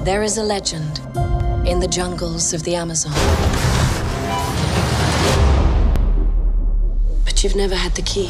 There is a legend in the jungles of the Amazon. But you've never had the key.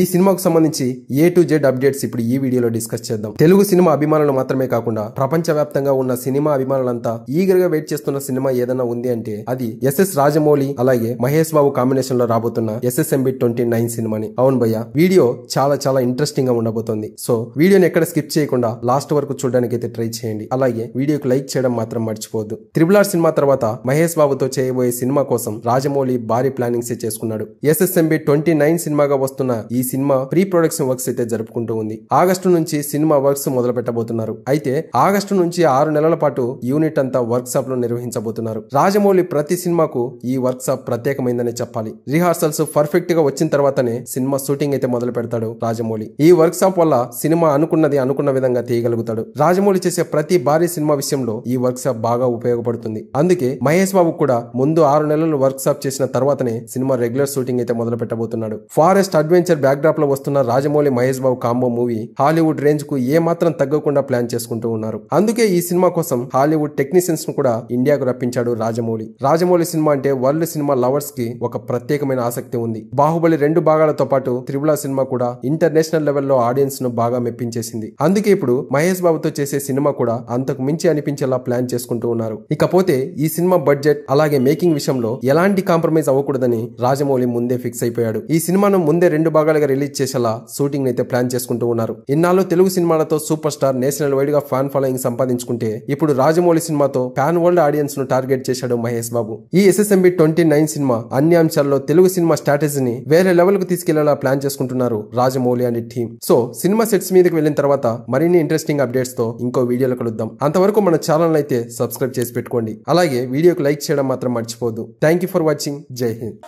ఈ సినిమాకు సంబంధించి A to Z updates ఇప్పుడు ఈ వీడియోలో discuss చేద్దాం. తెలుగు సినిమా అభిమానులు మాత్రమే కాకుండా ప్రపంచవ్యాప్తంగా ఉన్న సినిమా అభిమానులంతా ఈగర్ గా వెయిట్ చేస్తున్న సినిమా ఏదైనా ఉంది అంటే అది SS రాజమౌళి అలాగే మహేష్ బాబు కాంబినేషన్ లో రాబోతున్న SSMB 29 సినిమాని. అవును భయ్య, వీడియో చాలా ఇంట్రెస్టింగ్ గా ఉండబోతోంది. సో వీడియోని ఎక్కడ స్కిప్ చేయకుండా లాస్ట్ వరకు చూడడానికి అయితే ట్రై చేయండి. అలాగే వీడియోకి లైక్ చేయడం మాత్రం మర్చిపోవద్దు. RRR సినిమా తర్వాత మహేష్ బాబుతో చేయబోయే సినిమా కోసం రాజమౌళి భారీ ప్లానింగ్స్ చేసుకున్నాడు. SSMB 29 సినిమాగా వస్తున్న ఈ సినిమా ప్రీ ప్రొడక్షన్ వర్క్స్ అయితే జరుపుకుంటూ ఉంది. ఆగస్టు నుంచి సినిమా వర్క్స్ మొదలు పెట్టబోతున్నారు. అయితే ఆగస్టు నుంచి 6 నెలల పాటు యూనిట్ అంతా వర్క్ షాప్ లో నిర్వహించబోతున్నారు. రాజమౌళి ప్రతి సినిమాకు ఈ వర్క్ షాప్ ప్రత్యేకమైందని చెప్పాలి. రిహార్సల్స్ పర్ఫెక్ట్ గా వచ్చిన తర్వాతనే సినిమా షూటింగ్ అయితే మొదలు పెడతాడు రాజమౌళి. ఈ వర్క్ షాప్ వల్ల సినిమా అనుకున్న విధంగా తీయగలుగుతాడు. రాజమౌళి చేసే ప్రతి భారీ సినిమా విషయంలో ఈ వర్క్ షాప్ బాగా ఉపయోగపడుతుంది. అందుకే మహేష్ బాబు కూడా ముందు 6 నెలలు వర్క్ షాప్ చేసిన తర్వాతనే సినిమా రెగ్యులర్ షూటింగ్ అయితే మొదలు పెట్టబోతున్నాడు. ఫారెస్ట్ అడ్వెంచర్ బ్యాక్ డ్రాప్ లో వస్తున్న Rajamouli Mahesh Babu combo movie Hollywood range కు ఏ మాత్రం తగ్గకుండా ప్లాన్ చేసుకుంటూ ఉన్నారు. అందుకే ఈ సినిమా కోసం హాలీవుడ్ టెక్నీషియన్స్ ను కూడా ఇండియాకు రప్పించాడు రాజమౌళి. రాజమౌళి సినిమా అంటే వరల్డ్ సినిమా లవర్స్ కి ఒక ప్రత్యేకమైన ఆసక్తి ఉంది. బాహుబలి 2 భాగాలతో పాటు RRR సినిమా కూడా ఇంటర్నేషనల్ లెవెల్లో ఆడియన్స్ ను బాగా మెప్పించేసింది. అందుకే ఇప్పుడు మహేష్ బాబుతో చేసే సినిమా కూడా అంతకు మించి అనిపించేలా ప్లాన్ చేసుకుంటూ ఉన్నారు. ఇకపోతే ఈ సినిమా బడ్జెట్ అలాగే మేకింగ్ విషయంలో ఎలాంటి కాంప్రమైజ్ అవ్వకూడదని రాజమౌళి ముందే ఫిక్స్ అయిపోయాడు. ఈ సినిమాను ముందే 2 భాగాలుగా రిలీజ్ చేసేలా షూటింగ్ అయితే ప్లాన్ చేసుకుంటూ ఉన్నారు. ఇన్నాళ్ళు తెలుగు సినిమాలతో సూపర్ స్టార్ నేషనల్ వైడ్ గా ఫ్యాన్ ఫాలోయింగ్ సంపాదించుకుంటే ఇప్పుడు రాజమౌళి సినిమాతో ఫ్యాన్ వరల్డ్ ఆడియన్స్ ను టార్గెట్ చేశాడు మహేష్ బాబు. ఈ SSMB 29 సినిమా అన్ని అంశాల్లో తెలుగు సినిమా స్ట్రాటజీని వేరే లెవెల్ కు తీసుకెళ్లేలా ప్లాన్ చేసుకుంటున్నారు Rajamouli and team. So cinema sets మీదకి వెళ్లిన తర్వాత మరిన్ని ఇంట్రెస్టింగ్ అప్డేట్స్ తో ఇంకో వీడియోలో కలుద్దాం. అంతవరకు మన ఛానల్ అయితే సబ్స్క్రైబ్ చేసి పెట్టుకోండి. అలాగే వీడియోకి లైక్ చేయడం మాత్రం మర్చిపోవద్దు. Thank you for watching. జై హింద్.